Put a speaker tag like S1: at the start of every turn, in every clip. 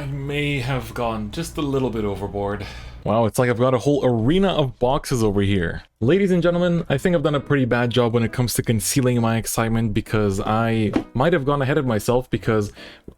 S1: I may have gone just a little bit overboard. Wow, it's like I've got a whole arena of boxes over here. Ladies and gentlemen, I think I've done a pretty bad job when it comes to concealing my excitement because I might have gone ahead of myself because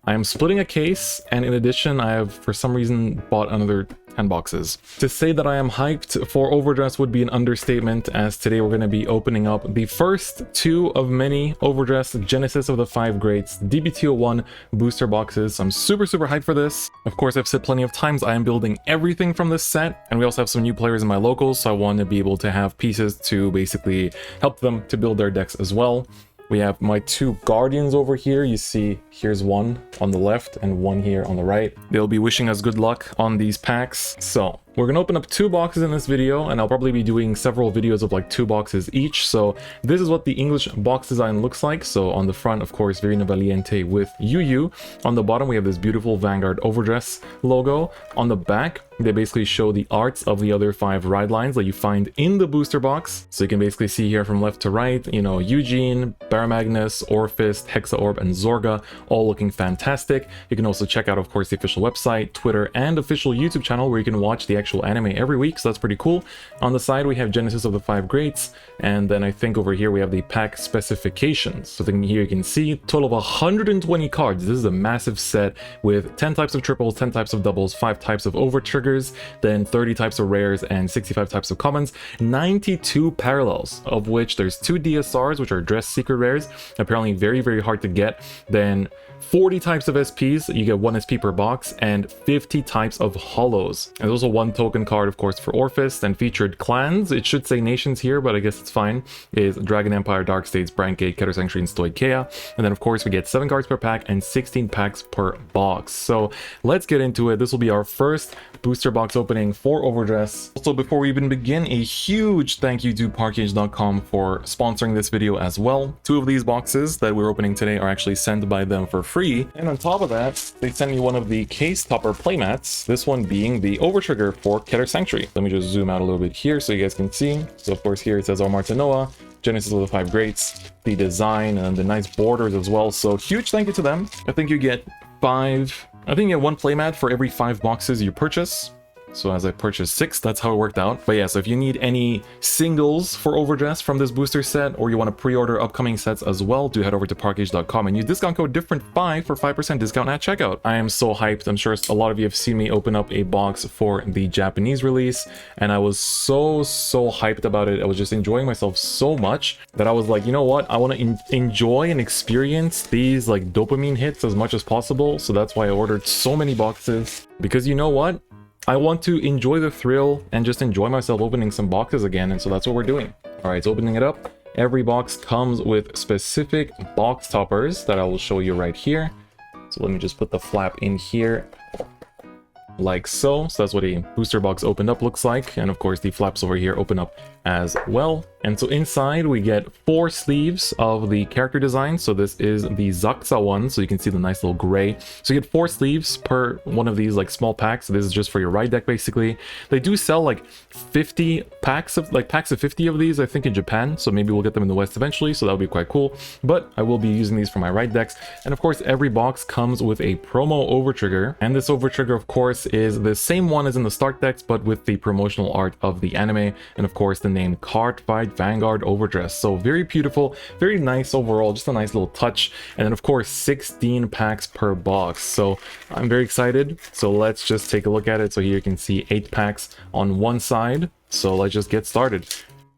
S1: I'm splitting a case, and in addition I have for some reason bought another 10 boxes. To say that I am hyped for overdress would be an understatement, as today we're going to be opening up the first two of many overdress Genesis of the 5 Greats D-BT01 booster boxes. So I'm super hyped for this. Of course, I've said plenty of times I am building everything from this set, and we also have some new players in my locals, so I want to be able to have pieces to basically help them to build their decks as well. We have my two guardians over here. You see, here's one on the left and one here on the right. They'll be wishing us good luck on these packs. So we're gonna open up 2 boxes in this video, and I'll probably be doing several videos of like 2 boxes each. So this is what the English box design looks like. So on the front, of course, Virina Valiente with UU. On the bottom, we have this beautiful Vanguard overdress logo. On the back, they basically show the arts of the other 5 ride lines that you find in the booster box. So you can basically see here from left to right, you know, Eugene, Baramagnus, Orphist, Hexaorb, and Zorga, all looking fantastic. You can also check out, of course, the official website, Twitter, and official YouTube channel where you can watch the actual anime every week, so that's pretty cool. On the side, we have Genesis of the 5 Greats, and then I think over here we have the pack specifications. So then here you can see total of 120 cards. This is a massive set with 10 types of triples, 10 types of doubles, 5 types of over triggers, then 30 types of rares, and 65 types of commons, 92 parallels, of which there's 2 DSRs, which are dress secret rares, apparently very hard to get, then 40 types of SPs, you get 1 SP per box, and 50 types of holos. There's also 1 token card, of course, for Orphist, and featured clans. It should say nations here, but I guess it's fine. Is Dragon Empire, Dark States, Brancgate, Keter Sanctuary, and Stoicheia. And then, of course, we get 7 cards per pack and 16 packs per box. So let's get into it. This will be our first booster box opening for overdress. Also, before we even begin, a huge thank you to Parkage.com for sponsoring this video as well. 2 of these boxes that we're opening today are actually sent by them for free, and on top of that, they sent me one of the case topper playmats, this one being the overtrigger for Keter Sanctuary. Let me just zoom out a little bit here so you guys can see. So of course here it says Martinoa, Genesis of the 5 Greats, the design, and the nice borders as well. So huge thank you to them. I think you get 1 playmat for every 5 boxes you purchase. So as I purchased 6, that's how it worked out. But yeah, so if you need any singles for overdress from this booster set, or you want to pre-order upcoming sets as well, do head over to Parkage.com and use discount code DifferentFight for 5% discount at checkout. I am so hyped. I'm sure a lot of you have seen me open up a box for the Japanese release, and I was so hyped about it. I was just enjoying myself so much that I was like, you know what? I want to enjoy and experience these like dopamine hits as much as possible. So that's why I ordered so many boxes, because you know what? I want to enjoy the thrill and just enjoy myself opening some boxes again, and so that's what we're doing. All right, so opening it up. Every box comes with specific box toppers that I will show you right here. So let me just put the flap in here like so. So that's what a booster box opened up looks like, and of course the flaps over here open up as well. And so inside we get 4 sleeves of the character design. So this is the Zaxa one, so you can see the nice little gray. So you get 4 sleeves per one of these like small packs. So this is just for your ride deck basically. They do sell like 50 packs of 50 of these, I think, in Japan, so maybe we'll get them in the West eventually, so that'll be quite cool. But I will be using these for my ride decks. And of course every box comes with a promo overtrigger, and this overtrigger of course is the same one as in the start decks, but with the promotional art of the anime, and of course the name Cardfight Vanguard overdress. So very beautiful, very nice overall, just a nice little touch. And then of course 16 packs per box, so I'm very excited. So let's just take a look at it. So here you can see 8 packs on one side, so let's just get started.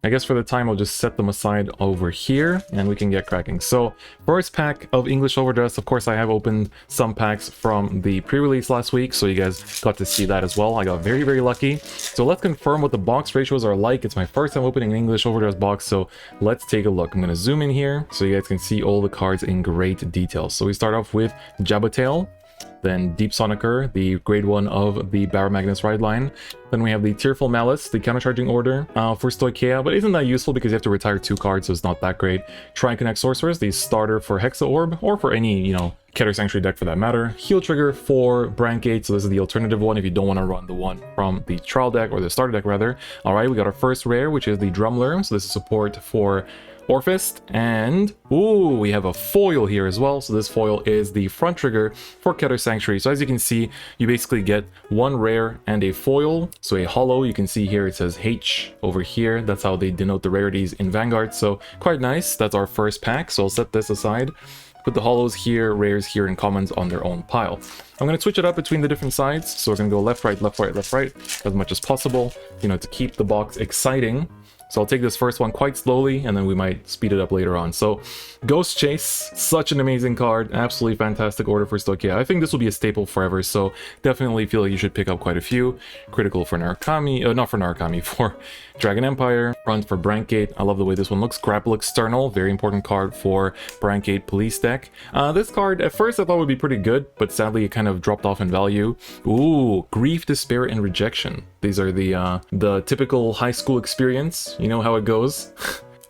S1: I guess for the time I'll just set them aside over here and we can get cracking. So first pack of English overdress, of course I have opened some packs from the pre-release last week, so you guys got to see that as well. I got very lucky. So let's confirm what the box ratios are like. It's my first time opening an English overdress box, so let's take a look. I'm going to zoom in here so you guys can see all the cards in great detail. So we start off with Jabatail, then Deep Sonicer, the grade 1 of the Baramagnus ride line. Then we have the Tearful Malice, the countercharging order for Stoicheia, but isn't that useful because you have to retire 2 cards, so it's not that great. Try and Connect Sorceress, the starter for Hexaorb, or for any, you know, Keter Sanctuary deck for that matter. Heal Trigger for Brancgate, so this is the alternative one if you don't want to run the one from the trial deck, or the starter deck rather. Alright, we got our first rare, which is the Drumler, so this is support for Orfist, and ooh, we have a foil here as well. So this foil is the front trigger for Keter Sanctuary. So as you can see, you basically get one rare and a foil. So a holo, you can see here it says H over here. That's how they denote the rarities in Vanguard. So quite nice. That's our first pack. So I'll set this aside. Put the holos here, rares here, and commons on their own pile. I'm going to switch it up between the different sides. So we're going to go left, right, left, right, left, right, as much as possible, you know, to keep the box exciting. So I'll take this first one quite slowly, and then we might speed it up later on. So Ghost Chase, such an amazing card, absolutely fantastic order for Stoichia. I think this will be a staple forever, so definitely feel like you should pick up quite a few. Critical for Narukami, not for Narukami, for Dragon Empire, front for Brankgate. I love the way this one looks. Grapple External, very important card for Brankgate Police deck. This card, at first I thought would be pretty good, but sadly it kind of dropped off in value. Ooh, Grief, Despair, and Rejection. These are the typical high school experience. You know how it goes.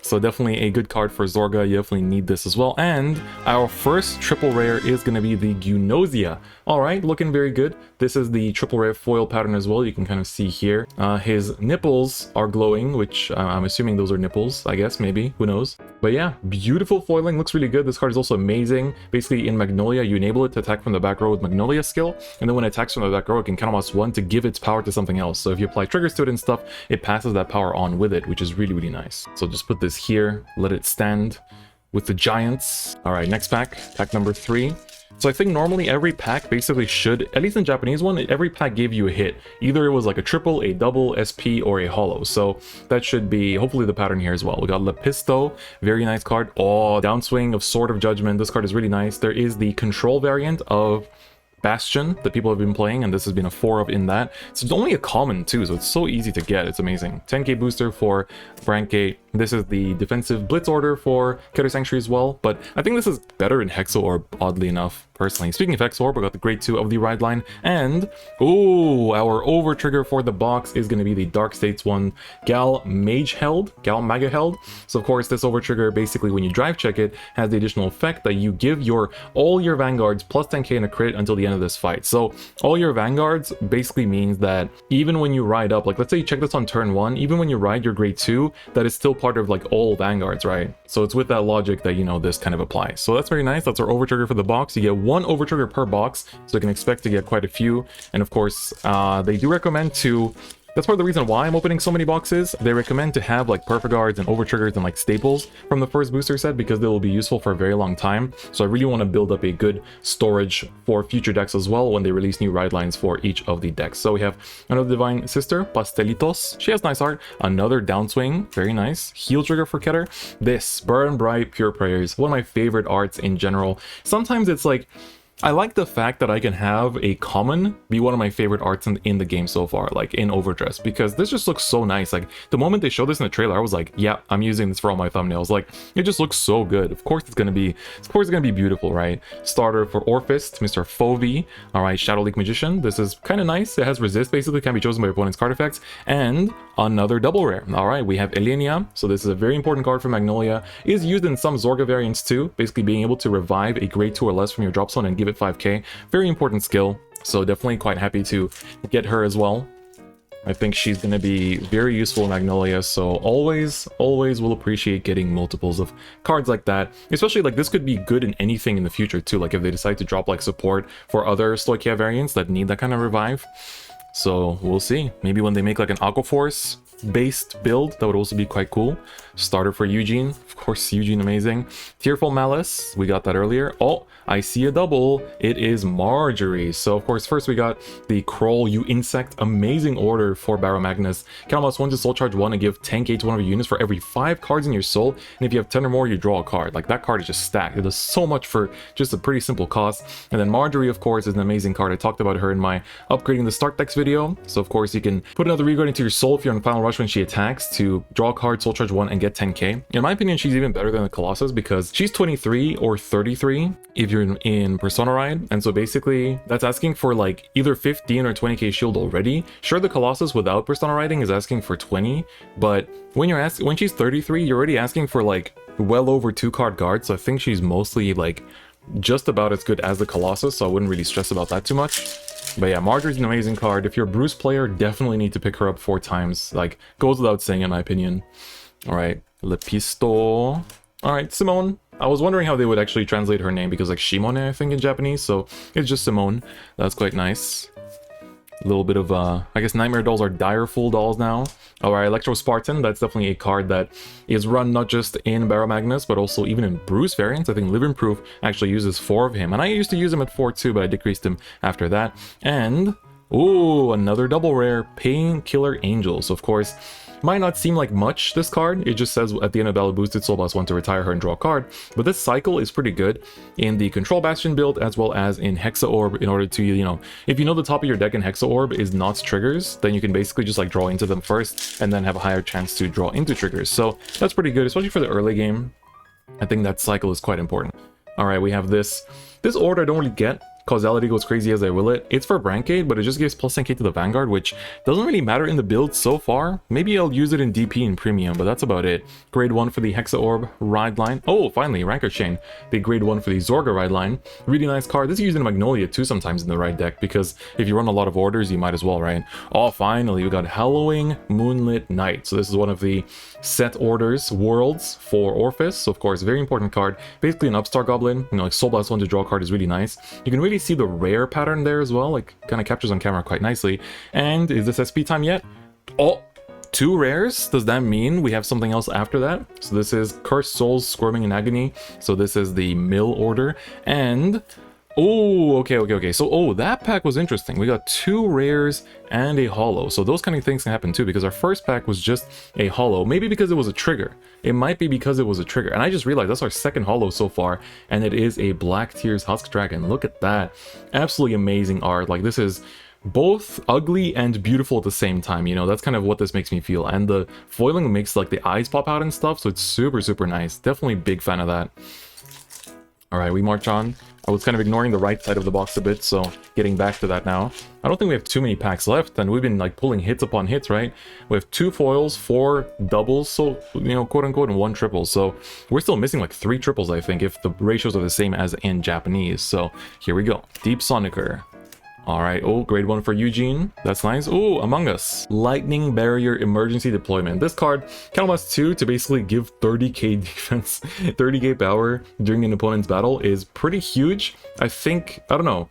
S1: So definitely a good card for Zorga. You definitely need this as well. And our first triple rare is going to be the Gunosia. All right, looking very good. This is the triple rare foil pattern as well. You can kind of see here. His nipples are glowing, which I'm assuming those are nipples, I guess, maybe. Who knows? But yeah, beautiful foiling. Looks really good. This card is also amazing. Basically, in Magnolia, you enable it to attack from the back row with Magnolia skill. And then when it attacks from the back row, it can count +1 to give its power to something else. So if you apply triggers to it and stuff, it passes that power on with it, which is really, really nice. So just put this here, let it stand with the giants. All right, next pack, pack number 3. So I think normally every pack basically should, at least in Japanese one, every pack gave you a hit. Either it was like a triple, a double, SP, or a holo. So that should be hopefully the pattern here as well. We got Lepisto, very nice card. Oh, Downswing of Sword of Judgment. This card is really nice. There is the control variant of Bastion that people have been playing, and this has been a 4 of in that. So it's only a common too, so it's so easy to get. It's amazing. 10k booster for Brankgate. This is the defensive blitz order for Keter Sanctuary as well, but I think this is better in Hexo Orb, oddly enough, personally. Speaking of Hexo Orb, we got the grade 2 of the ride line, and ooh, our over trigger for the box is going to be the Dark States one, Gal Maga Held. So of course, this over trigger, basically when you drive check it, has the additional effect that you give all your Vanguards plus 10k in a crit until the end of this fight. So all your Vanguards basically means that even when you ride up, like let's say you check this on turn 1, even when you ride your grade 2, that is still part of like all Vanguards, right? So it's with that logic that, you know, this kind of applies. So that's very nice. That's our over trigger for the box. You get 1 over trigger per box, so you can expect to get quite a few. And of course, they do recommend to, that's part of the reason why I'm opening so many boxes. They recommend to have like perfect guards and over triggers and like staples from the first booster set because they will be useful for a very long time. So I really want to build up a good storage for future decks as well when they release new ride lines for each of the decks. So we have another Divine Sister, Pastelitos. She has nice art. Another Downswing, very nice. Heal trigger for Keter. This Burn Bright Pure Prayers, one of my favorite arts in general. Sometimes it's like, I like the fact that I can have a common be one of my favorite arts in the game so far, like in overdress, because this just looks so nice. Like the moment they showed this in the trailer, I was like, yeah, I'm using this for all my thumbnails. Like it just looks so good. Of course it's gonna be beautiful, right? Starter for Orfist, Mr. Fovi. All right, Shadow Leak Magician. This is kind of nice. It has resist, basically can be chosen by opponent's card effects, and another double rare. All right, we have Elenia. So this is a very important card for Magnolia. Is used in some Zorga variants too, basically being able to revive a grade 2 or less from your drop zone and give it 5k. Very important skill, so definitely quite happy to get her as well. I think she's going to be very useful in Magnolia, so always will appreciate getting multiples of cards like that. Especially like this could be good in anything in the future too, like if they decide to drop like support for other Stoichia variants that need that kind of revive. So we'll see. Maybe when they make like an Aquaforce based build, that would also be quite cool. Starter for Eugene, of course, Eugene amazing. Tearful Malice, we got that earlier. Oh, I see a double. It is Marjorie. So of course, first we got the Kroll, You Insect, amazing order for Barrow Magnus. Count +1 to soul charge 1 and give 10k to one of your units for every 5 cards in your soul. And if you have 10 or more, you draw a card. Like that card is just stacked. It does so much for just a pretty simple cost. And then Marjorie, of course, is an amazing card. I talked about her in my upgrading the start decks video. So of course, you can put another reguard into your soul if you're on Final Rush when she attacks to draw a card, soul charge 1, and get 10k. In my opinion, she's even better than the Colossus because she's 23 or 33 if you're in Persona Ride. And so basically, that's asking for like either 15 or 20k shield already. Sure, the Colossus without Persona Riding is asking for 20, but when she's 33, you're already asking for like well over 2 card guards. So I think she's mostly like just about as good as the Colossus, so I wouldn't really stress about that too much. But yeah, Marjorie's an amazing card. If you're a Bruce player, definitely need to pick her up 4 times. Like, goes without saying in my opinion. All right, Lepisto. Alright, Simone. I was wondering how they would actually translate her name because like Shimone, I think, in Japanese. So it's just Simone. That's quite nice. A little bit of, I guess Nightmare dolls are Direful dolls now. Alright, Electro Spartan, that's definitely a card that is run not just in Barrow Magnus, but also even in Bruce variants. I think Living Proof actually uses 4 of him, and I used to use him at 4 too, but I decreased him after that. And, ooh, another double rare, Painkiller Angels. Of course, might not seem like much, this card. It just says at the end of battle, boosted Soul Boss 1 to retire her and draw a card. But this cycle is pretty good in the Control Bastion build as well as in Hexa Orb in order to, you know, if you know the top of your deck in Hexa Orb is not triggers, then you can basically just like draw into them first and then have a higher chance to draw into triggers. So that's pretty good, especially for the early game. I think that cycle is quite important. Alright, we have this. This order I don't really get. Causality goes crazy as I will it. It's for Brancade, but it just gives plus 10k to the Vanguard, which doesn't really matter in the build so far. Maybe I'll use it in DP and Premium, but that's about it. Grade 1 for the Hexa Orb ride line. Oh, finally, Ranker Chain. The Grade 1 for the Zorga ride line. Really nice card. This is used in Magnolia too sometimes in the right deck, because if you run a lot of orders, you might as well, right? Oh, finally, we got Hallowing Moonlit Night. So this is one of the set orders worlds for Orphis. So of course, very important card. Basically an Upstart Goblin. You know, like Soul Blast 1 to draw a card is really nice. You can really see the rare pattern there as well, like kind of captures on camera quite nicely. And is this SP time yet? Oh, 2 rares? Does that mean we have something else after that? So this is Cursed Souls Squirming in Agony. So this is the mill order. And oh, okay. So, oh, that pack was interesting. We got 2 rares and a holo. So those kind of things can happen too, because our first pack was just a holo. Maybe because it was a trigger. It might be because it was a trigger. And I just realized that's our second holo so far, and it is a Black Tears Husk Dragon. Look at that. Absolutely amazing art. Like, this is both ugly and beautiful at the same time, you know. That's kind of what this makes me feel. And the foiling makes like the eyes pop out and stuff, so it's super nice. Definitely big fan of that. All right, we march on. I was kind of ignoring the right side of the box a bit, so getting back to that now. I don't think we have too many packs left, and we've been like pulling hits upon hits, right? We have 2 foils, 4 doubles, so, you know, quote unquote, and 1 triple. So we're still missing like 3 triples, I think, if the ratios are the same as in Japanese. So here we go. Deep Sonicer. Alright, oh, grade 1 for Eugene. That's nice. Oh, Among Us. Lightning Barrier Emergency Deployment. This card counts 2 to basically give 30k defense, 30k power during an opponent's battle is pretty huge. I think, I don't know.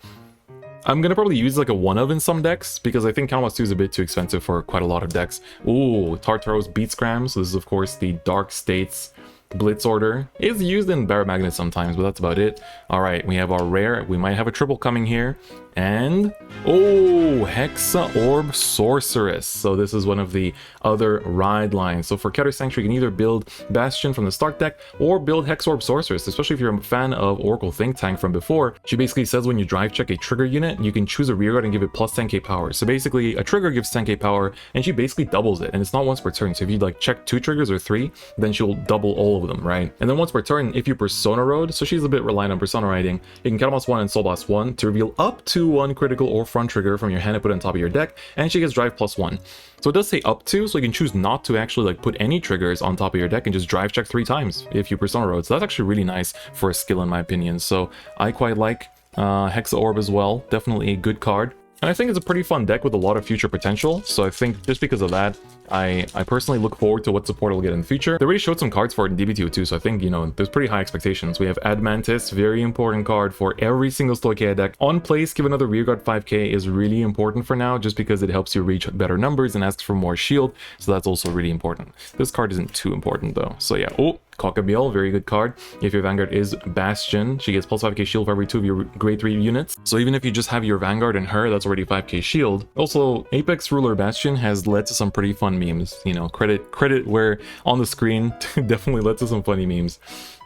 S1: I'm gonna probably use like a 1-of in some decks, because I think Count 2 is a bit too expensive for quite a lot of decks. Ooh, Tartaros Beat Scram. So this is, of course, the Dark States Blitz order. It's used in Barrow Magnus sometimes, but that's about it. Alright, we have our rare. We might have a triple coming here. And, oh, Hexa Orb Sorceress. So this is one of the other ride lines. So for Keter Sanctuary, you can either build Bastion from the start deck or build Hexa Orb Sorceress, especially if you're a fan of Oracle Think Tank from before. She basically says when you drive check a trigger unit, you can choose a rearguard and give it plus 10k power. So basically, a trigger gives 10k power, and she basically doubles it, and it's not once per turn. So if you like check 2 triggers or 3, then she'll double all of them, right? And then once per turn, if you Persona Road, so she's a bit reliant on Persona riding, you can Catalmas 1 and Soul Blast 1 to reveal up to 1 critical or front trigger from your hand and put it on top of your deck, and she gets drive plus 1. So it does say up to, so you can choose not to actually like put any triggers on top of your deck and just drive check 3 times if you Persona Road. So that's actually really nice for a skill in my opinion. So I quite like Hexa Orb as well. Definitely a good card. And I think it's a pretty fun deck with a lot of future potential. So I think just because of that, I personally look forward to what support it'll get in the future. They already showed some cards for it in D-BT02, so I think, you know, there's pretty high expectations. We have Admantis, very important card for every single Stoicheia deck. On place, give another rearguard 5k is really important for now, just because it helps you reach better numbers and asks for more shield, so that's also really important. This card isn't too important though, so yeah. Oh, Cockabiel, very good card. If your Vanguard is Bastion, she gets plus 5k shield for every 2 of your grade 3 units. So even if you just have your Vanguard and her, that's already 5k shield. Also, Apex Ruler Bastion has led to some pretty fun memes. You know, credit where on the screen definitely led to some funny memes.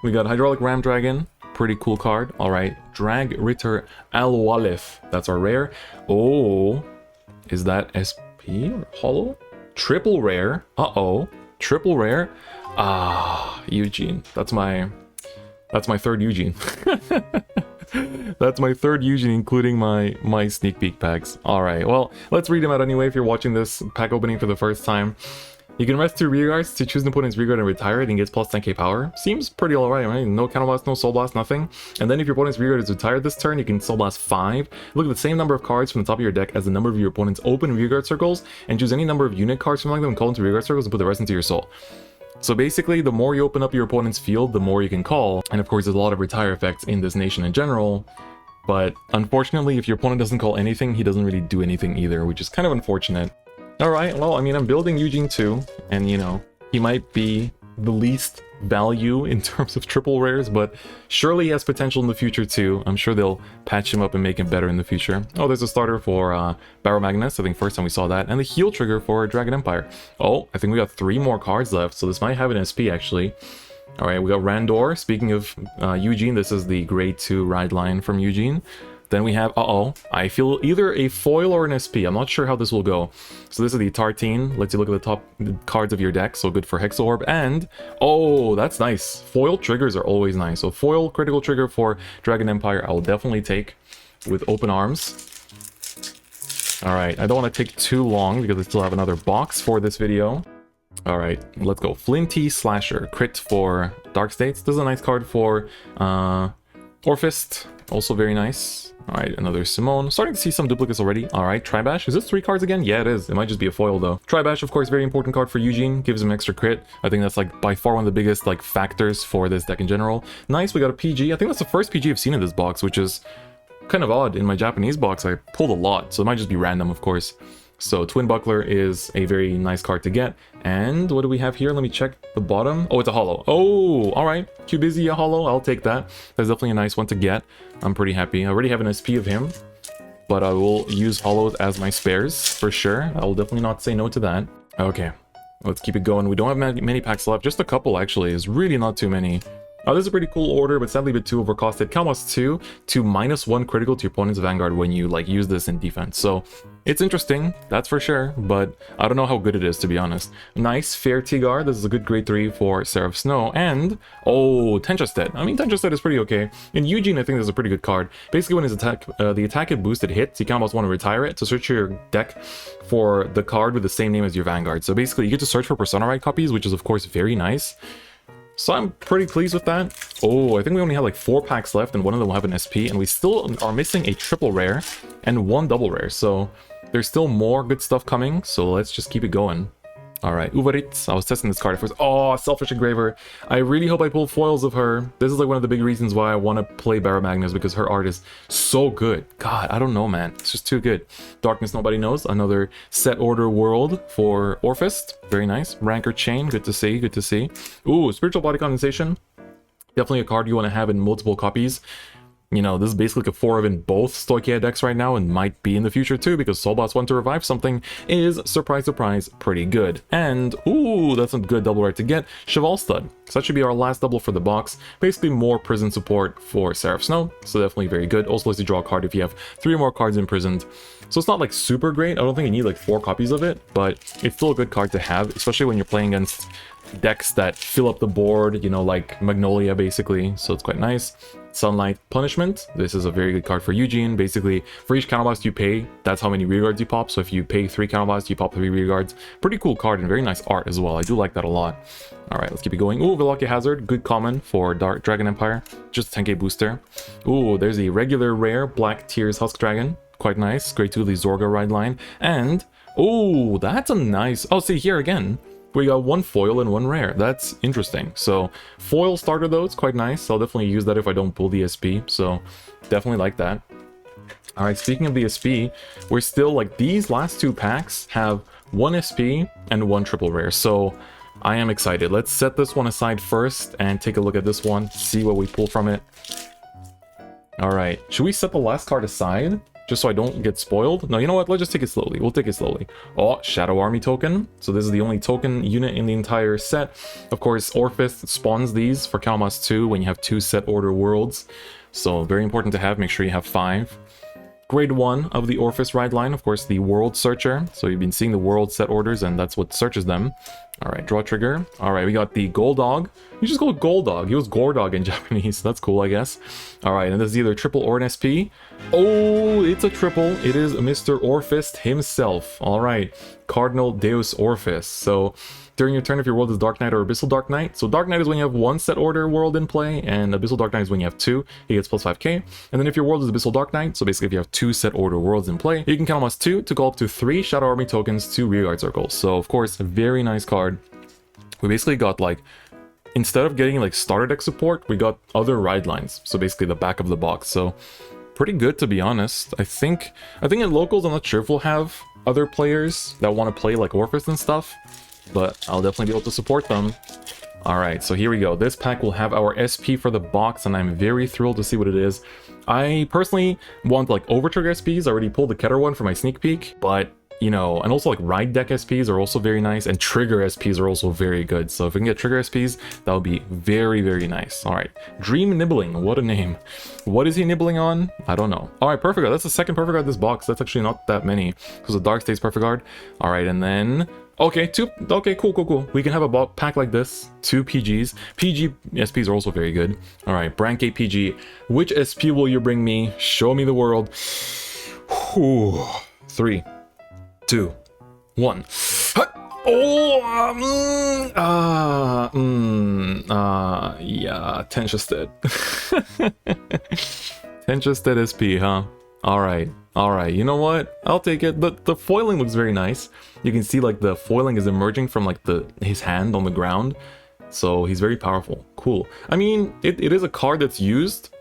S1: We got Hydraulic Ram Dragon, pretty cool card. All right, Drag Ritter Alwalef, that's our rare. Oh, is that SP or holo? Triple rare. Triple rare. Ah, Eugene. That's my third Eugene. That's my third Eugene, including my sneak peek packs. Alright, well, let's read them out anyway if you're watching this pack opening for the first time. You can rest 2 rearguards to choose an opponent's rearguard and retire it and gets plus 10k power. Seems pretty alright, right? No Counter Blast, no Soul Blast, nothing. And then if your opponent's rearguard is retired this turn, you can Soul Blast 5. Look at the same number of cards from the top of your deck as the number of your opponent's open rearguard circles, and choose any number of unit cards from among them and call into rearguard circles and put the rest into your soul. So basically, the more you open up your opponent's field, the more you can call. And of course, there's a lot of retire effects in this nation in general. But unfortunately, if your opponent doesn't call anything, he doesn't really do anything either, which is kind of unfortunate. Alright, well, I mean, I'm building Eugene too, and you know, he might be the least value in terms of triple rares, but surely he has potential in the future too. I'm sure they'll patch him up and make him better in the future. Oh, there's a starter for Barrow Magnus, I think first time we saw that, and the heal trigger for Dragon Empire. Oh, I think we got 3 more cards left, so this might have an SP actually. Alright, we got Randor. Speaking of Eugene, this is the grade 2 ride line from Eugene. Then we have, I feel either a foil or an SP. I'm not sure how this will go. So this is the Tartine. Lets you look at the top cards of your deck. So good for Hex Orb. And, oh, that's nice. Foil triggers are always nice. So foil critical trigger for Dragon Empire, I will definitely take with open arms. Alright, I don't want to take too long because I still have another box for this video. Alright, let's go. Flinty Slasher. Crit for Dark States. This is a nice card for Orphist. Also very nice. Alright, another Simone. Starting to see some duplicates already. Alright, Tribash. Is this 3 cards again? Yeah, it is. It might just be a foil though. Tribash, of course, very important card for Eugene. Gives him extra crit. I think that's like by far one of the biggest like factors for this deck in general. Nice, we got a PG. I think that's the first PG I've seen in this box, which is kind of odd. In my Japanese box, I pulled a lot, so it might just be random, of course. So Twin Buckler is a very nice card to get. And what do we have here? Let me check the bottom. Oh, it's a holo. Oh, all right. Cubizia holo. I'll take that. That's definitely a nice one to get. I'm pretty happy. I already have an SP of him, but I will use holos as my spares for sure. I will definitely not say no to that. Okay, let's keep it going. We don't have many packs left. Just a couple, actually. It's really not too many. Oh, this is a pretty cool order, but sadly a bit too overcosted. Calmos 2 to -1 critical to your opponent's Vanguard when you like use this in defense. So it's interesting, that's for sure, but I don't know how good it is, to be honest. Nice, Fair Tigar. This is a good grade 3 for Seraph Snow. And, oh, Tenchastet. I mean, Tenchastet is pretty okay. In Eugene, I think this is a pretty good card. Basically, when his attack, the attack it boosted hits, you kind of almost want to retire it to search your deck for the card with the same name as your Vanguard. So basically, you get to search for Persona Rite copies, which is, of course, very nice. So I'm pretty pleased with that. Oh, I think we only have like 4 packs left and one of them will have an SP, and we still are missing a triple rare and 1 double rare. So there's still more good stuff coming, so let's just keep it going. Alright, Uvarit. I was testing this card at first. Oh, Selfish Engraver. I really hope I pull foils of her. This is like one of the big reasons why I want to play Barrow Magnus, because her art is so good. God, I don't know, man. It's just too good. Darkness Nobody Knows. Another set order world for Orphist. Very nice. Rancor Chain. Good to see. Good to see. Ooh, Spiritual Body Condensation. Definitely a card you want to have in multiple copies. You know, this is basically like a 4 of in both Stoichia decks right now, and might be in the future too, because Soulbots want to revive something is, surprise, surprise, pretty good. And, ooh, that's a good double rare to get. Cheval Stud. So that should be our last double for the box. Basically more prison support for Seraph Snow, so definitely very good. Also lets you draw a card if you have 3 or more cards imprisoned. So it's not like super great. I don't think you need like 4 copies of it, but it's still a good card to have, especially when you're playing against decks that fill up the board, you know, like Magnolia basically, so it's quite nice. Sunlight Punishment. This is a very good card for Eugene. Basically, for each counterblast you pay, that's how many rearguards you pop. So if you pay 3 counterblasts, you pop 3 rearguards. Pretty cool card and very nice art as well. I do like that a lot. Alright, let's keep it going. Ooh, Velocity Hazard. Good common for Dragon Empire. Just a 10k booster. Ooh, there's a regular rare Black Tears Husk Dragon. Quite nice. Grade 2 the Zorga ride line. And, ooh, that's a nice... Oh, see, here again. We got 1 foil and 1 rare. That's interesting. So foil starter though, it's quite nice. I'll definitely use that if I don't pull the SP. So definitely like that. All right, speaking of the SP, we're still like these last 2 packs have 1 SP and 1 triple rare. So I am excited. Let's set this one aside first and take a look at this one, see what we pull from it. All right, should we set the last card aside? Just so I don't get spoiled? No, you know what? Let's just take it slowly. We'll take it slowly. Oh, Shadow Army token. So this is the only token unit in the entire set. Of course, Orphist spawns these for Calmas 2 when you have 2 set order worlds. So very important to have. Make sure you have 5. Grade 1 of the Orphist ride line, of course, the World Searcher. So you've been seeing the world set orders, and that's what searches them. All right, draw trigger. All right, we got the Goldog. You just go Goldog. He was Gordog in Japanese. That's cool, I guess. All right, and this is either triple or an SP. Oh, it's a triple. It is Mr. Orphist himself. All right, Cardinal Deus Orphist. So during your turn, if your world is Dark Knight or Abyssal Dark Knight. So Dark Knight is when you have 1 set order world in play, and Abyssal Dark Knight is when you have 2. He gets plus 5k. And then if your world is Abyssal Dark Knight, so basically if you have 2 set order worlds in play, you can count almost 2 to go up to 3 Shadow Army tokens to rearguard circles. So of course, a very nice card. we basically got like, instead of getting like starter deck support, we got other ride lines. So basically the back of the box. So pretty good, to be honest. I think in locals, I'm not sure if we'll have other players that want to play like Orphis and stuff, but I'll definitely be able to support them. All right, so here we go. This pack will have our SP for the box, and I'm very thrilled to see what it is. I personally want like overtrigger SPs. I already pulled the Keter one for my sneak peek, but you know, and also like ride deck SPs are also very nice, and trigger SPs are also very good. So if we can get trigger SPs, that would be very, very nice. All right, Dream Nibbling, what a name. What is he nibbling on? I don't know. All right, Perfect Guard. That's the second Perfect Guard this box. That's actually not that many because of Dark State's Perfect Guard. All right, and then okay, okay, cool. We can have a pack like this, 2 PGs. PG SPs are also very good. All right, Brankgate PG. Which SP will you bring me? Show me the world. Whew. 3, 2, 1. Yeah, Tenchested. Tenchested SP, huh? All right, you know what? I'll take it. The foiling looks very nice. You can see like the foiling is emerging from like his hand on the ground. So he's very powerful. Cool. I mean, it is a card that's used,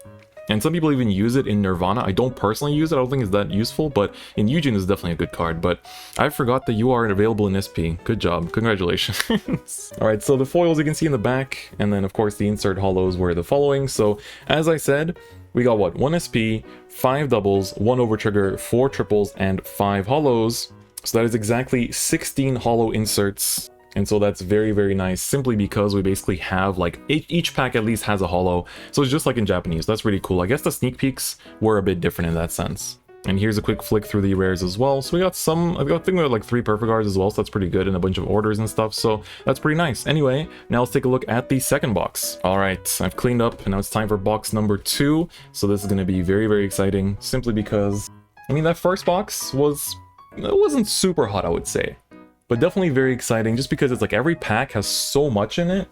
S1: and some people even use it in Nirvana. I don't personally use it. I don't think it's that useful, but in Eugene is definitely a good card. But I forgot that you are available in SP. Good job. Congratulations. All right, so the foils you can see in the back, and then of course the insert hollows were the following. So as I said, we got what? 1 SP, 5 doubles, 1 overtrigger, 4 triples, and 5 hollows. So that is exactly 16 hollow inserts. And so that's very, very nice, simply because we basically have like each pack at least has a hollow. So it's just like in Japanese. That's really cool. I guess the sneak peeks were a bit different in that sense. And here's a quick flick through the rares as well. So we got I think we got like 3 perfect guards as well. So that's pretty good, and a bunch of orders and stuff. So that's pretty nice. Anyway, now let's take a look at the second box. All right, I've cleaned up and now it's time for box number 2. So this is going to be very, very exciting, simply because, I mean, that first box wasn't super hot, I would say. But definitely very exciting, just because it's like every pack has so much in it.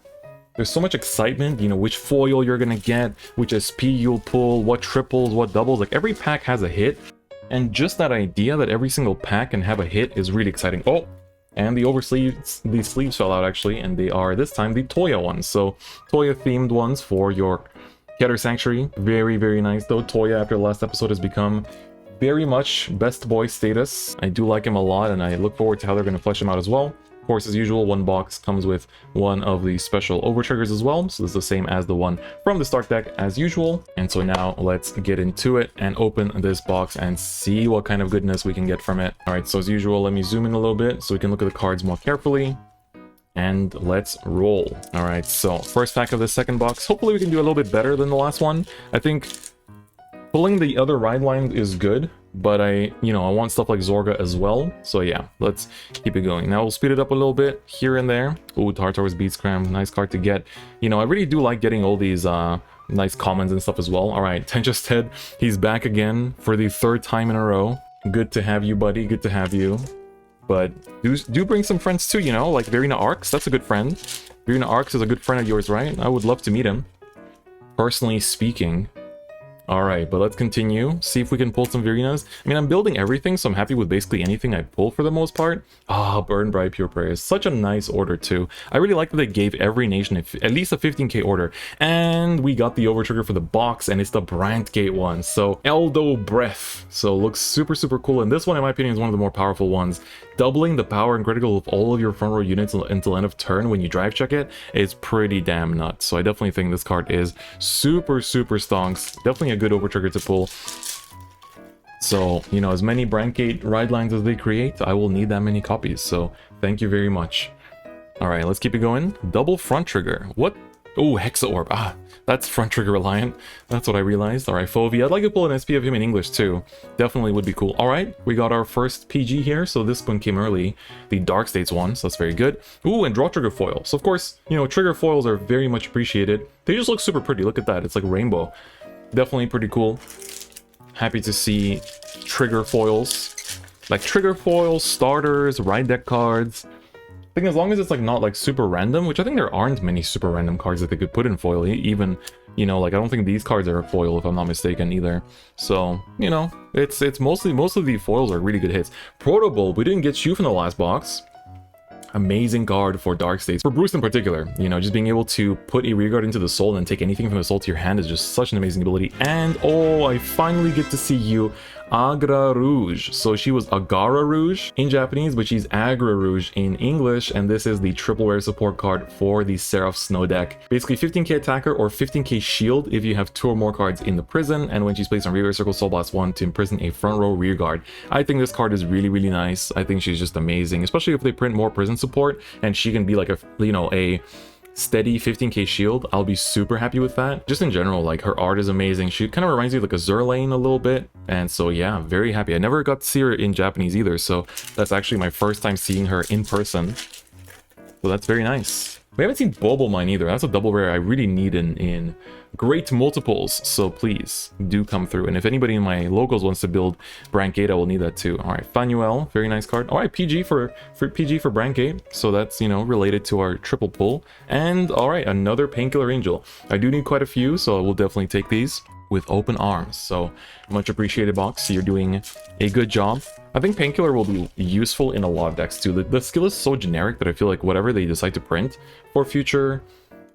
S1: There's so much excitement, you know, which foil you're gonna get, which SP you'll pull, what triples, what doubles. Like every pack has a hit. And just that idea that every single pack can have a hit is really exciting. Oh, and the sleeves fell out actually, and they are this time the Toya ones. So Toya themed ones for your Keter Sanctuary. Very, very nice though. Toya after the last episode has become very much best boy status. I do like him a lot, and I look forward to how they're going to flesh him out as well. Of course, as usual, one box comes with one of the special overtriggers as well, so this is the same as the one from the start deck as usual. And so now let's get into it and open this box and see what kind of goodness we can get from it. All right, so as usual, let me zoom in a little bit so we can look at the cards more carefully. And let's roll. All right, so first pack of the second box. Hopefully we can do a little bit better than the last one. I think pulling the other ride line is good, but I want stuff like Zorga as well. So yeah, let's keep it going. Now we'll speed it up a little bit here and there. Ooh, Tartar's Beatscram, nice card to get. You know, I really do like getting all these nice commons and stuff as well. All right, Tenchested, he's back again for the 3rd time in a row. Good to have you, buddy. Good to have you. But do bring some friends too, you know, like Verina Arcs. That's a good friend. Verina Arcs is a good friend of yours, right? I would love to meet him, personally speaking. Alright, but let's continue. See if we can pull some Virinas. I mean, I'm building everything, so I'm happy with basically anything I pull for the most part. Ah, Burn Bright Pure Prayers. Such a nice order, too. I really like that they gave every nation at least a 15k order. And we got the overtrigger for the box, and it's the Brandgate one. So, Eldo Breath. So, looks super, super cool. And this one, in my opinion, is one of the more powerful ones. Doubling the power and critical of all of your front row units until end of turn when you drive check it is pretty damn nuts. So I definitely think this card is super, super stonks. Definitely a good overtrigger to pull. So, you know, as many Brandgate ride lines as they create, I will need that many copies. So thank you very much. All right, let's keep it going. Double front trigger. What? Oh, Hexa Orb. Ah, that's front trigger reliant. That's what I realized. All right, Fovi. I'd like to pull an SP of him in English too. Definitely would be cool. All right, we got our first PG here. So this one came early. The Dark States one. So that's very good. Ooh, and draw trigger foil. So of course, you know, trigger foils are very much appreciated. They just look super pretty. Look at that. It's like rainbow. Definitely pretty cool. Happy to see trigger foils. Like trigger foils, starters, ride deck cards. I think as long as it's like not like super random, which I think there aren't many super random cards that they could put in foil. Even, you know, like I don't think these cards are a foil if I'm not mistaken either. So, you know, it's mostly, most of the foils are really good hits. Proto Bulb, we didn't get you from the last box. Amazing card for Dark States. For Bruce in particular, you know, just being able to put a rearguard into the soul and then take anything from the soul to your hand is just such an amazing ability. And oh, I finally get to see you, Agra Rouge. So she was Agara Rouge in Japanese, but she's Agra Rouge in English. And this is the triple rare support card for the Seraph Snow deck. Basically 15k attacker or 15k shield if you have 2 or more cards in the prison. And when she's placed on rearguard circle, Soul Blast 1 to imprison a front row rearguard. I think this card is really, really nice. I think she's just amazing, especially if they print more prison support and she can be like a, you know, a steady 15k shield. I'll be super happy with that. Just in general, like her art is amazing. She kind of reminds me of like a Zerlane a little bit, and so yeah, very happy. I never got to see her in Japanese either, so that's actually my first time seeing her in person, so that's very nice. We haven't seen Bobo Mine either. That's a double rare I really need in great multiples, so please do come through. And if anybody in my locals wants to build Brancade, I will need that too. All right, Fanuel, very nice card. All right, PG for Brancade, so that's, you know, related to our triple pull. And all right, another Painkiller Angel. I do need quite a few, so I will definitely take these with open arms. So much appreciated, box. You're doing a good job. I think Painkiller will be useful in a lot of decks too. The skill is so generic that I feel like whatever they decide to print for future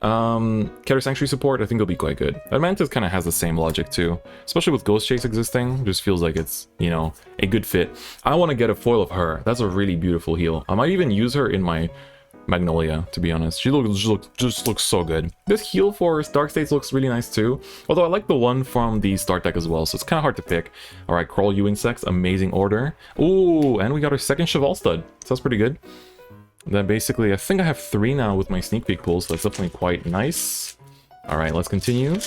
S1: Keter Sanctuary support, I think it'll be quite good. Mantis kind of has the same logic too, especially with Ghost Chase existing. Just feels like it's, you know, a good fit. I want to get a foil of her. That's a really beautiful heal. I might even use her in my Magnolia, to be honest. She just looks so good. This heal for Dark States looks really nice too, although I like the one from the start deck as well, so it's kind of hard to pick. All right, Crawl You Insects, amazing order. Ooh, and we got our second Cheval Stud, so that's pretty good. Then basically, I think I have 3 now with my sneak peek pulls, so that's definitely quite nice. All right, let's continue.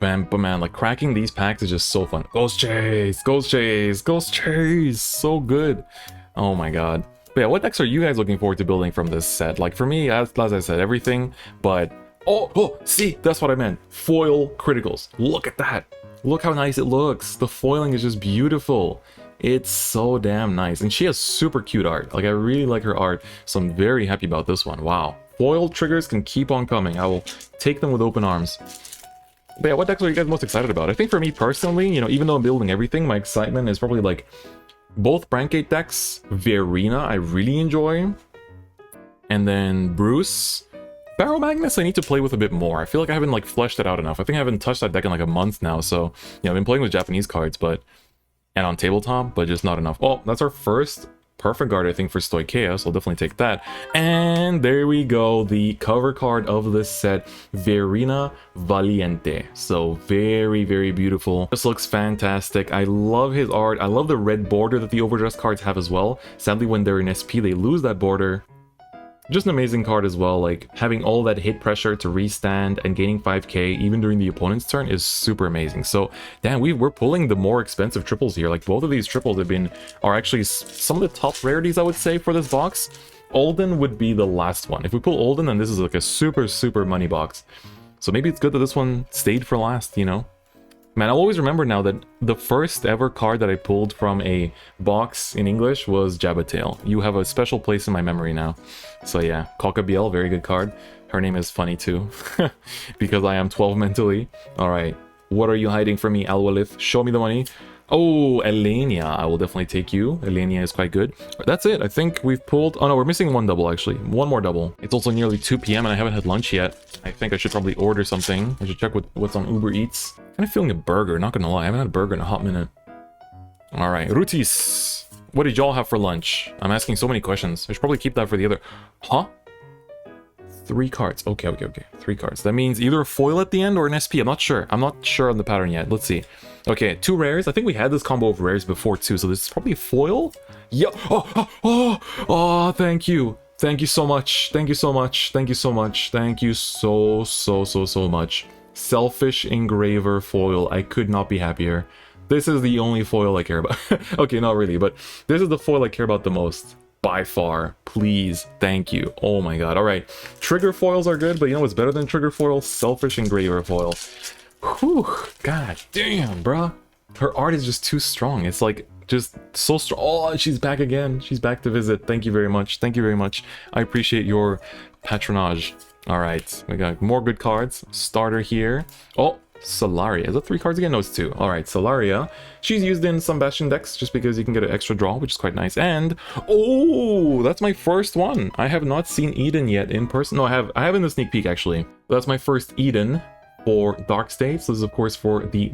S1: But man, like cracking these packs is just so fun. Ghost Chase, Ghost Chase, Ghost Chase, so good. Oh my god. But yeah, what decks are you guys looking forward to building from this set? Like for me, as I said, everything, but see, that's what I meant. Foil criticals. Look at that. Look how nice it looks. The foiling is just beautiful. It's so damn nice. And she has super cute art. Like I really like her art, so I'm very happy about this one. Wow. Foil triggers can keep on coming. I will take them with open arms. But yeah, what decks are you guys most excited about? I think for me personally, you know, even though I'm building everything, my excitement is probably like both Brancade decks. Verena, I really enjoy. And then Bruce. Barrow Magnus, I need to play with a bit more. I feel like I haven't like fleshed it out enough. I think I haven't touched that deck in like a month now. So, yeah, I've been playing with Japanese cards, and on tabletop, but just not enough. Oh, that's our first perfect card, I think, for Stoicheia, so I'll definitely take that. And there we go, the cover card of this set, Verena Valiente. So very, very beautiful. This looks fantastic. I love his art. I love the red border that the overdress cards have as well. Sadly, when they're in SP, they lose that border. Just an amazing card as well, like having all that hit pressure to restand and gaining 5k even during the opponent's turn is super amazing. So damn, we're pulling the more expensive triples here. Like both of these triples are actually some of the top rarities, I would say, for this box. Alden would be the last one. If we pull Alden, then this is like a super money box. So maybe it's good that this one stayed for last, you know? Man, I'll always remember now that the first ever card that I pulled from a box in English was Jabatail. You have a special place in my memory now. So yeah, Cocabiel, very good card. Her name is funny too, because I am 12 mentally. Alright, what are you hiding from me, Alwalith? Show me the money. Oh, Elenia, I will definitely take you. Elenia is quite good. That's it, I think we've pulled... Oh no, we're missing one double actually. One more double. It's also nearly 2 p.m. and I haven't had lunch yet. I think I should probably order something. I should check what's on Uber Eats. Kind of feeling a burger, not gonna lie. I haven't had a burger in a hot minute. Alright, Rutis. What did y'all have for lunch? I'm asking so many questions. I should probably keep that for the other... Huh? 3 cards. Okay. 3 cards. That means either a foil at the end or an SP. I'm not sure. I'm not sure on the pattern yet. Let's see. Okay, 2 rares. I think we had this combo of rares before too, so this is probably a foil? Yeah. Oh, thank you. Thank you so much. Thank you so much. Thank you so much. Thank you so much. Selfish Engraver foil. I could not be happier. This is the only foil I care about. Okay, not really, but this is the foil I care about the most. By far. Please. Thank you. Oh my god. Alright. Trigger foils are good, but you know what's better than trigger foil? Selfish Engraver foil. Whew. God damn, bruh. Her art is just too strong. It's like, just so strong. Oh, she's back again. She's back to visit. Thank you very much. Thank you very much. I appreciate your patronage. Alright. We got more good cards. Starter here. Oh, Solaria. Is that 3 cards again? No, it's 2. Alright, Solaria. She's used in some Bastion decks just because you can get an extra draw, which is quite nice. And, oh, that's my first one. I have not seen Eden yet in person. No, I have in the sneak peek, actually. That's my first Eden for Dark States. This is, of course, for the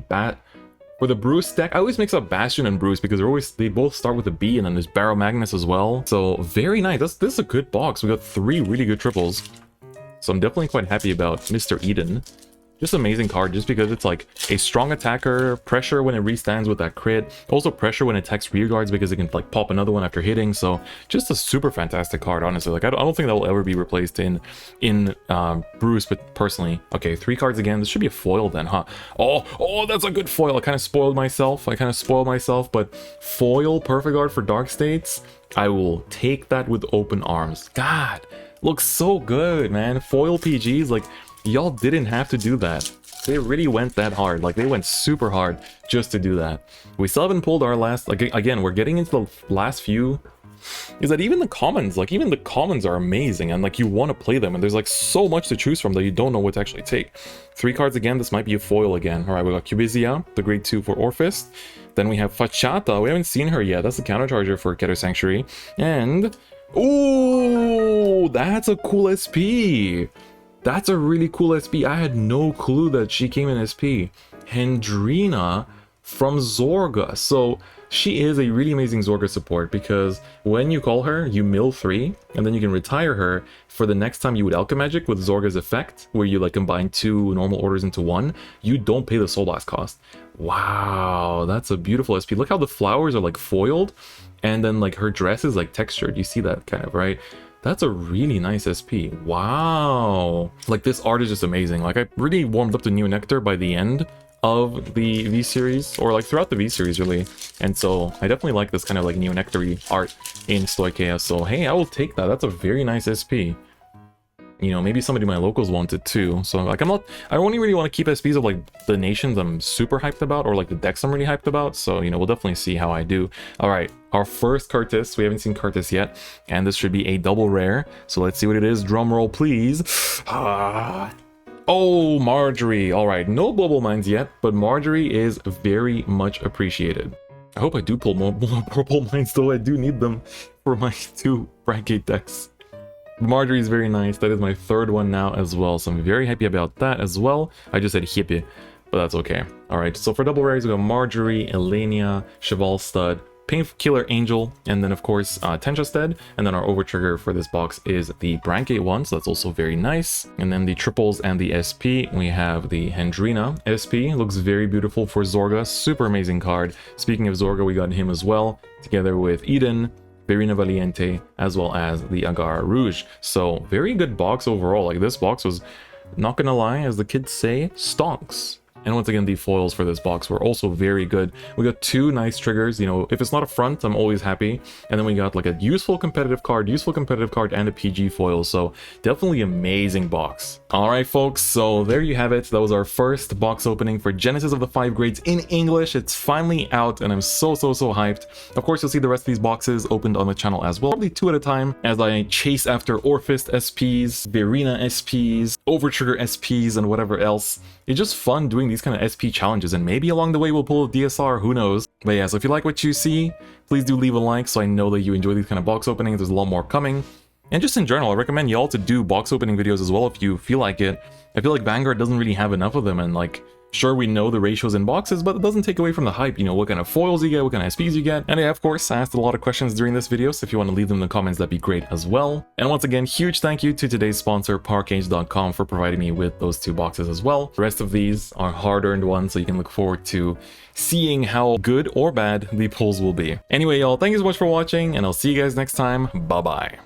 S1: Bruce deck. I always mix up Bastion and Bruce because they both start with a B, and then there's Barrow Magnus as well. So, very nice. This is a good box. We got 3 really good triples. So I'm definitely quite happy about Mr. Eden. Just amazing card just because it's like a strong attacker, pressure when it restands with that crit, also pressure when it attacks rear guards because it can like pop another one after hitting. So just a super fantastic card, honestly. Like I don't think that will ever be replaced in Bruce, but personally. Okay, 3 cards again. This should be a foil then, huh? Oh, that's a good foil. I kind of spoiled myself, but foil perfect art for Dark States. I will take that with open arms. God, looks so good, man. Foil PGs, like, y'all didn't have to do that. They really went that hard. Like, they went super hard just to do that. We still haven't pulled our last... Like, again, we're getting into the last few. Is that even the commons? Like, even the commons are amazing. And, like, you want to play them. And there's, like, so much to choose from that you don't know what to actually take. 3 cards again. This might be a foil again. All right, we got Cubizia, the grade 2 for Orphist. Then we have Fachata. We haven't seen her yet. That's the countercharger for Keter Sanctuary. And... ooh, that's a cool SP. That's a really cool SP. I had no clue that she came in SP. Hendrina from Zorga. So she is a really amazing Zorga support because when you call her, you mill 3, and then you can retire her for the next time you would Alchemagic with Zorga's effect, where you like combine 2 normal orders into 1. You don't pay the Soul Blast cost. Wow, that's a beautiful SP. Look how the flowers are like foiled, and then like her dress is like textured. You see that kind of, right? That's a really nice SP. Wow. Like, this art is just amazing. Like, I really warmed up to New Nectar by the end of the V-Series, or like throughout the V-Series, really. And so I definitely like this kind of like New Nectar-y art in Stoic Chaos. So hey, I will take that. That's a very nice SP. You know, maybe somebody in my locals want it too. So like, I only really want to keep SPs of like the nations I'm super hyped about, or like the decks I'm really hyped about. So, you know, we'll definitely see how I do. All right, our first Curtis. We haven't seen Curtis yet, and this should be a double rare. So let's see what it is. Drum roll, please. Oh, Marjorie. All right, no Global Mines yet, but Marjorie is very much appreciated. I hope I do pull more Purple Mines, though. I do need them for my 2 Brancate decks. Marjorie is very nice. That is my 3rd one now as well, so I'm very happy about that as well. I just said hippie, but that's okay. All right, so for double rares, we got Marjorie, Elenia, Cheval Stud, Painkiller Angel, and then of course Tenchestead. And then our overtrigger for this box is the Brancate one, so that's also very nice. And then the triples and the SP, we have the Hendrina SP. Looks very beautiful for Zorga. Super amazing card. Speaking of Zorga, we got him as well, together with Eden, Verina Valiente, as well as the Agara Rouge. So very good box overall. Like, this box was, not gonna lie, as the kids say, stonks. And once again, the foils for this box were also very good. We got 2 nice triggers. You know, if it's not a front, I'm always happy. And then we got like a useful competitive card, and a PG foil. So definitely amazing box. All right, folks. So there you have it. That was our first box opening for Genesis of the 5 grades in English. It's finally out, and I'm so hyped. Of course, you'll see the rest of these boxes opened on the channel as well. Probably 2 at a time as I chase after Orphist SPs, Verina SPs, Overtrigger SPs, and whatever else. It's just fun doing these kind of SP challenges, and maybe along the way we'll pull a DSR, who knows. But yeah, so if you like what you see, please do leave a like so I know that you enjoy these kind of box openings. There's a lot more coming. And just in general, I recommend y'all to do box opening videos as well if you feel like it. I feel like Vanguard doesn't really have enough of them, and like, sure, we know the ratios in boxes, but it doesn't take away from the hype. You know, what kind of foils you get, what kind of SPs you get. And yeah, of course, I asked a lot of questions during this video, so if you want to leave them in the comments, that'd be great as well. And once again, huge thank you to today's sponsor, PowerCage.com, for providing me with those 2 boxes as well. The rest of these are hard-earned ones, so you can look forward to seeing how good or bad the pulls will be. Anyway, y'all, thank you so much for watching, and I'll see you guys next time. Bye-bye.